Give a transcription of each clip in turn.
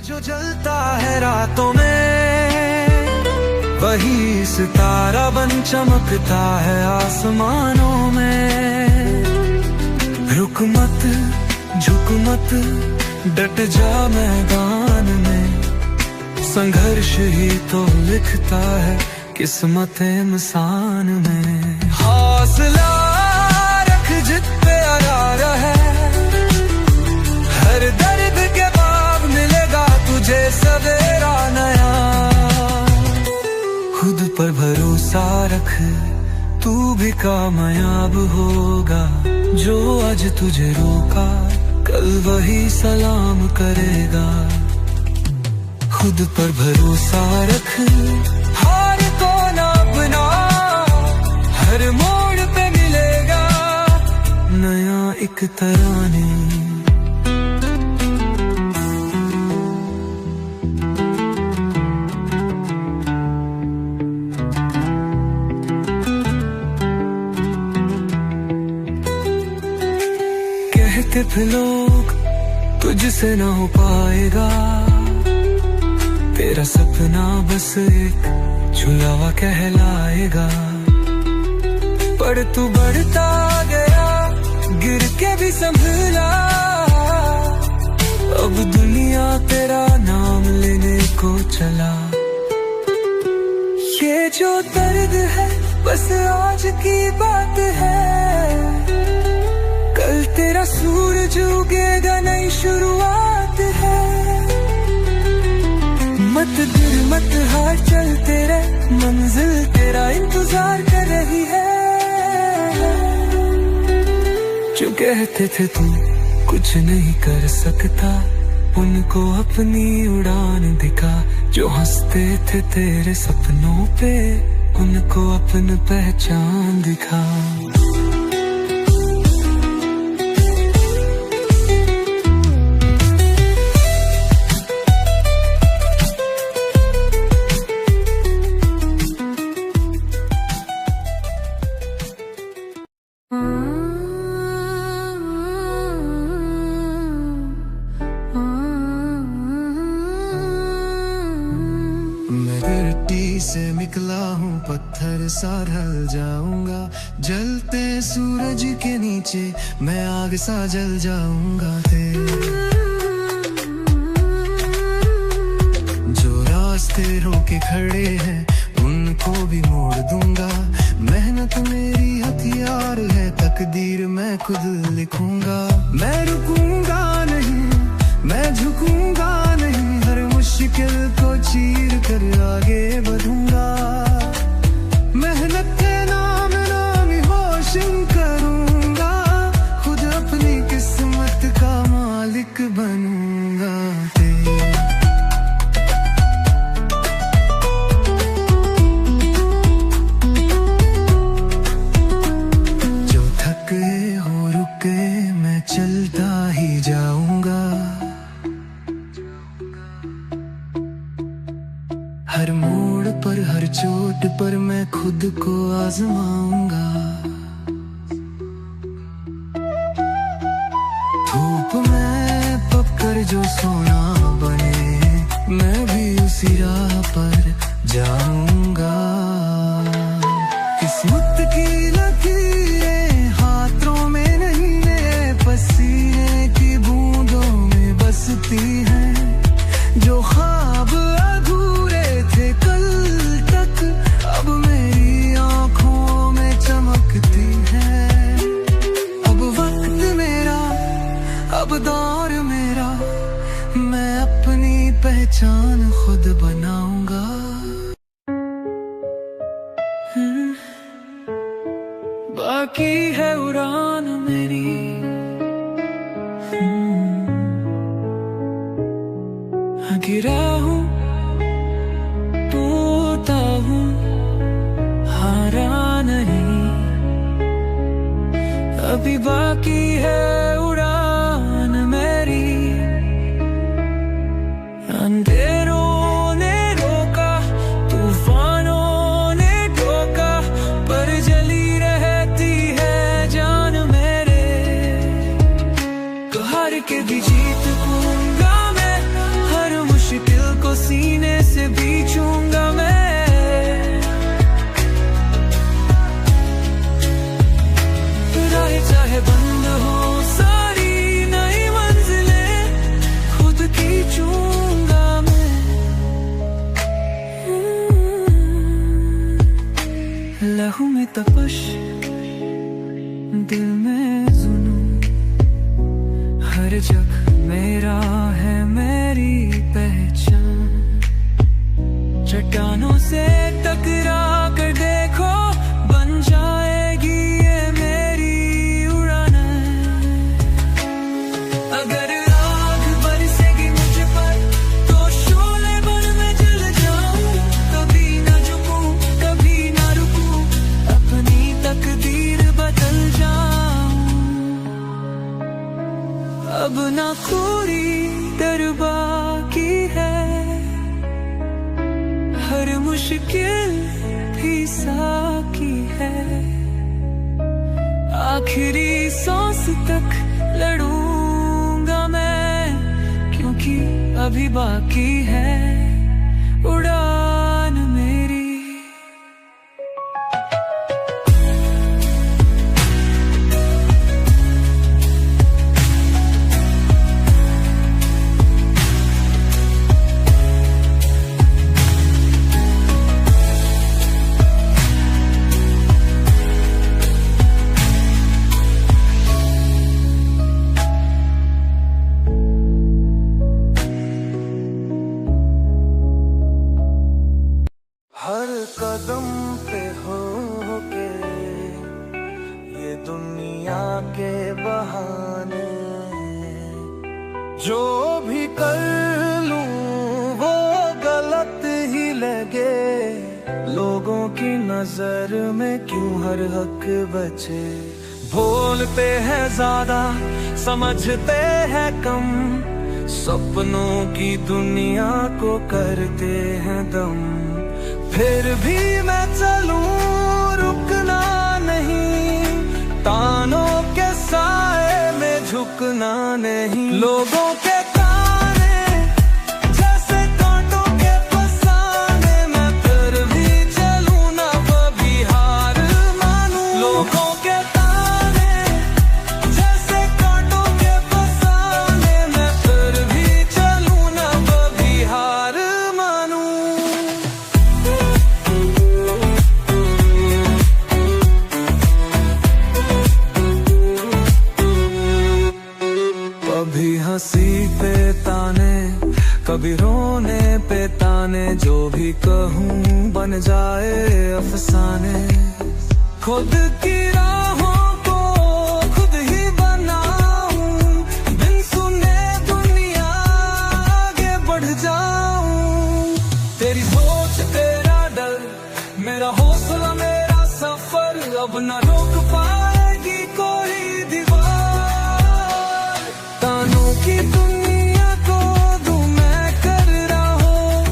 जो जलता है रातों में, वही सितारा बन चमकता है आसमानों में। रुक मत, झुक मत, डट जा मैदान में, संघर्ष ही तो लिखता है किस्मत इंसान में। हौसला रख जित पे अड़ा है, हर दर्द के बाद मिलेगा तुझे सवेरा नया। खुद पर भरोसा रख, तू भी कामयाब होगा। जो आज तुझे रोका, कल वही सलाम करेगा। खुद पर भरोसा रख, हार को ना अपना, हर मोड़ पे मिलेगा नया एक तराने। कहते थे लोग तुझसे ना हो पाएगा, तेरा सपना बस एक छुलावा कहलाएगा। पर तू बढ़ता गया, गिर के भी संभला, अब दुनिया तेरा नाम लेने को चला। ये जो दर्द है बस आज की बात है, कल तेरा सूरज उगेगा, नई शुरुआत है। मत गिर मत हार, चल तेरे मंजिल तेरा इंतजार कर रही है। जो कहते थे तू कुछ नहीं कर सकता, उनको अपनी उड़ान दिखा। जो हंसते थे तेरे सपनों पे, उनको अपनी पहचान दिखा। मिट्टी से निकला हूँ, पत्थर सा ढल जाऊंगा। जलते सूरज के नीचे मैं आग सा जल जाऊंगा। जो रास्ते रोके खड़े हैं उनको भी मोड़ दूंगा। मेहनत मेरी हथियार है, तकदीर मैं खुद लिखूंगा। मैं रुकूंगा नहीं, मैं झुकूंगा नहीं, हर मुश्किल को चीर कर आगे बढ़ूंगा। मेहनत के नाम नामी होशिंग करूंगा, खुद अपनी किस्मत का मालिक बनूंगा। जो थके हो रुके मैं चलता ही जाऊंगा। हर मोड़ पर हर चोट पर मैं खुद को आजमाऊंगा। धूप में पककर जो सोना बने, मैं भी उसी राह पर जाऊंगा। किस्मत की लकीरें हाथों में नहीं, मेरे पसीने की बूंदों में बसती हैं। जो ख्वाब अधूरे थे कल तक, अब मेरी आंखों में चमकती हैं। अब वक्त मेरा, अब दौर मेरा, मैं अपनी पहचान खुद बनाऊंगा। बाकी है उड़ान मेरी, गिरा हूँ, टूटा हूँ, हारा नहीं। अभी बाकी है उड़ान मेरी। अंधेरों ने रोका, तूफानों ने ठोका, पर जली रहती है जान मेरे। हार के भी जीत पाऊंगा मैं, हर तपश दिल में जुनूं, हर जग मेरा है मेरी पहचान। चट्टानों से टकरा कर देखो, बन जाएगी ये मेरी उड़ान। अगर आग बरसेगी मुझ पर तो शोले बन मैं जल जाऊं। कभी ना झुकूं, कभी ना रुकूं, अपनी तकदीर बदल जाऊं। अब ना कोई डर बाकी है, हर मुश्किल भी साकी है। आखिरी सांस तक लड़ूंगा मैं, क्योंकि अभी बाकी है उड़ान मेरी। हर कदम पे हो के ये दुनिया के बहाने, जो भी कर लूं वो गलत ही लगे। लोगों की नजर में क्यों हर हक बचे। बोलते हैं ज्यादा समझते हैं कम, सपनों की दुनिया को करते हैं दम। फिर भी मैं चलूं रुकना नहीं, तानों के साए में झुकना नहीं। लोगों के ताने जैसे कांटों के फसाने, मैं फिर भी चलूं ना कभी हार मानूं। लोगों के ताने जैसे कांटों के फसाने, मैं फिर भी चलूं ना कभी हार मानूं। कभी हंसी पे ताने, कभी रोने पे ताने, जो भी कहूँ बन जाए अफसाने। खुद की राहों को खुद ही बनाऊं, बिन सुने दुनिया आगे बढ़ जाऊं। तेरी सोच तेरा डर, मेरा हौसला मेरा सफर, अब न रोक पाएगी कोई दीवार। तानों की दुनिया को दूं मैं कर रहा हूँ,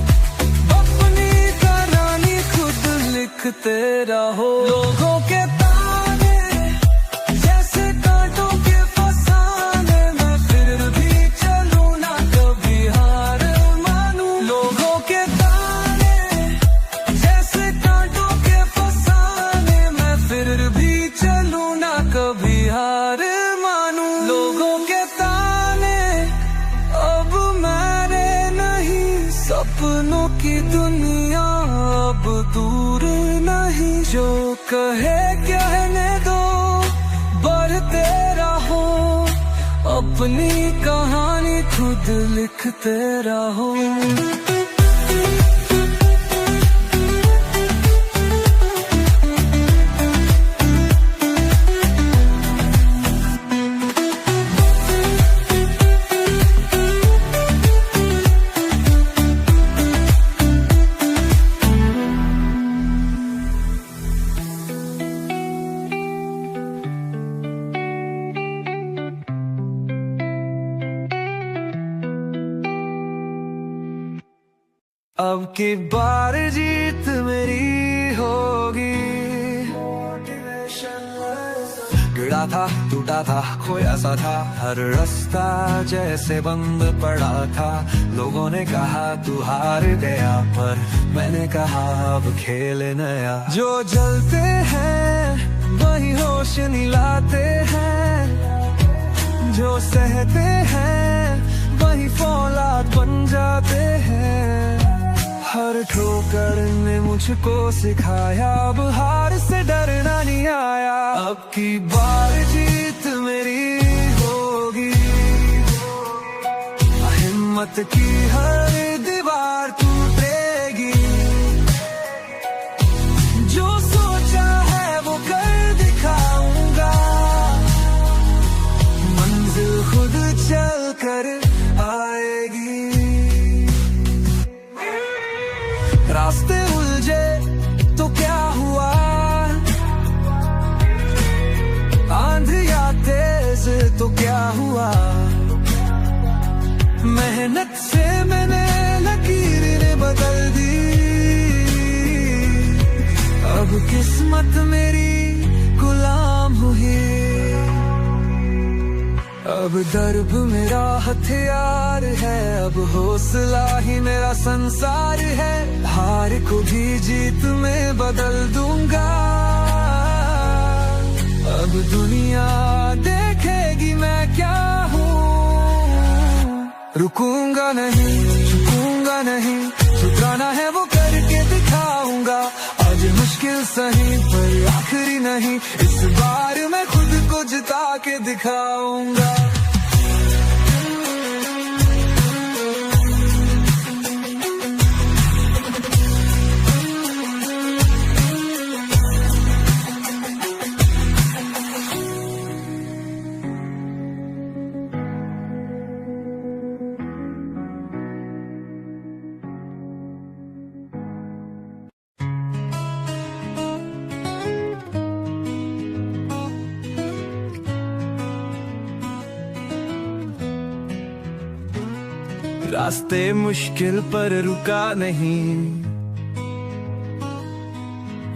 अपनी कहानी खुद लिखते रहो। लोगों के ताने जैसे कांटों के फसाने, मैं फिर भी चलूं ना कभी हार मानूं। लोगों के ताने जैसे कांटों के फसाने, मैं फिर भी चलूं ना कभी हार मानूं। लोगों के ताने अब मेरे नहीं, सपनों की दुनिया अब दूर नहीं। जो कहे कहने दो, बढ़ते रहो, अपनी कहानी खुद लिखते रहो। अब की बार जीत मेरी होगी। गिरा था, टूटा था, खोया सा था, हर रास्ता जैसे बंद पड़ा था। लोगों ने कहा तू हार गया, पर मैंने कहा अब खेल नया। जो जलते हैं वही रोशनी लाते हैं, जो सहते हैं फौलाद बन जाते हैं। हर ठोकर ने मुझे मुझको सिखाया, अब हार से डरना नहीं आया। अब की बार जीत मेरी होगी, हिम्मत की हर दीवार टूटेगी। जो सोचा है वो कर दिखाऊंगा, मंजिल खुद चल कर आएगी। रास्ते उलझे तो क्या हुआ, आंधियां तेज तो क्या हुआ, मेहनत से मैंने लकीरें बदल दी। अब किस्मत मेरी गुलाम हुई, अब दर्द मेरा हथियार है, अब हौसला ही मेरा संसार है। हार को भी जीत में बदल दूंगा, अब दुनिया देखेगी मैं क्या हूँ। रुकूंगा नहीं, झुकूंगा नहीं, ठुकराना है वो करके दिखाऊंगा। आज मुश्किल सही पर आखिरी नहीं, इस बार मैं खुद को जिता के दिखाऊंगा। रास्ते मुश्किल पर रुका नहीं,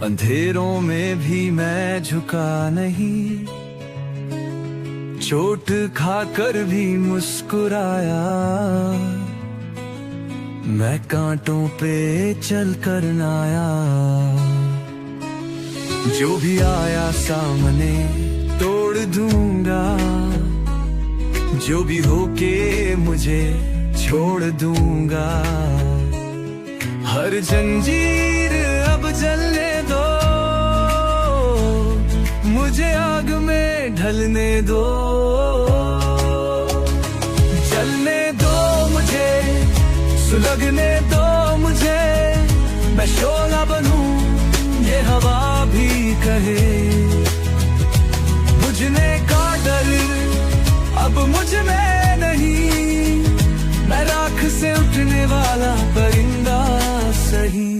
अंधेरों में भी मैं झुका नहीं। चोट खाकर भी मुस्कुराया, मैं कांटों पे चल कर आया। जो भी आया सामने तोड़ दूंगा, जो भी होके मुझे छोड़ दूंगा। हर जंजीर अब जलने दो, मुझे आग में ढलने दो। जलने दो मुझे, सुलगने दो मुझे, मैं शोला बनूं ये हवा भी कहे। बुझने का डर अब मुझ में नहीं, मैं राख से उठने वाला परिंदा सही।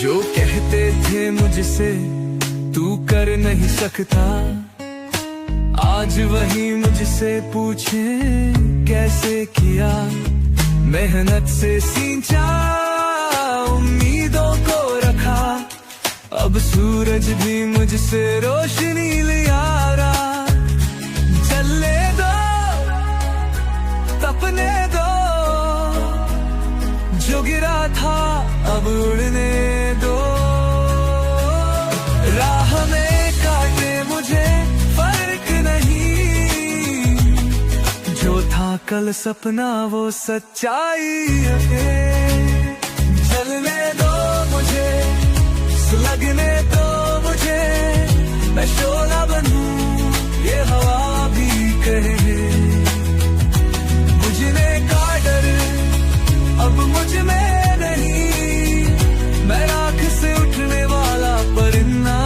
जो कहते थे मुझसे तू कर नहीं सकता, आज वही मुझसे पूछे कैसे किया। मेहनत से सींचा, उम्मीदों को रखा, अब सूरज भी मुझसे रोशनी लिया रहा। चलने दो, तपने दो, जो गिरा था अब उड़ने दो। राह में काटे मुझे फर्क नहीं, जो था कल सपना वो सच्चाई है। जलने दो मुझे, सुलगने दो मुझे, मैं शोला बनूं ये हवा भी कहे। बुझने का डर अब मुझ में नहीं, मैं राख से उठने वाला परिंदा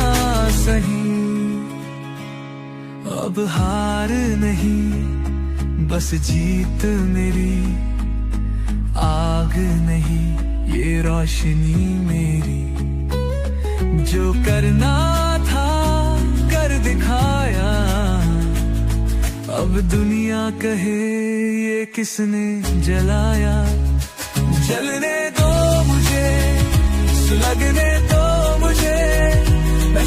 सही। अब हार नहीं बस जीत मेरी, आग नहीं ये रोशनी मेरी। जो करना था कर दिखाया, अब दुनिया कहे ये किसने जलाया। जलने दो मुझे, सुलगने दो मुझे, मैं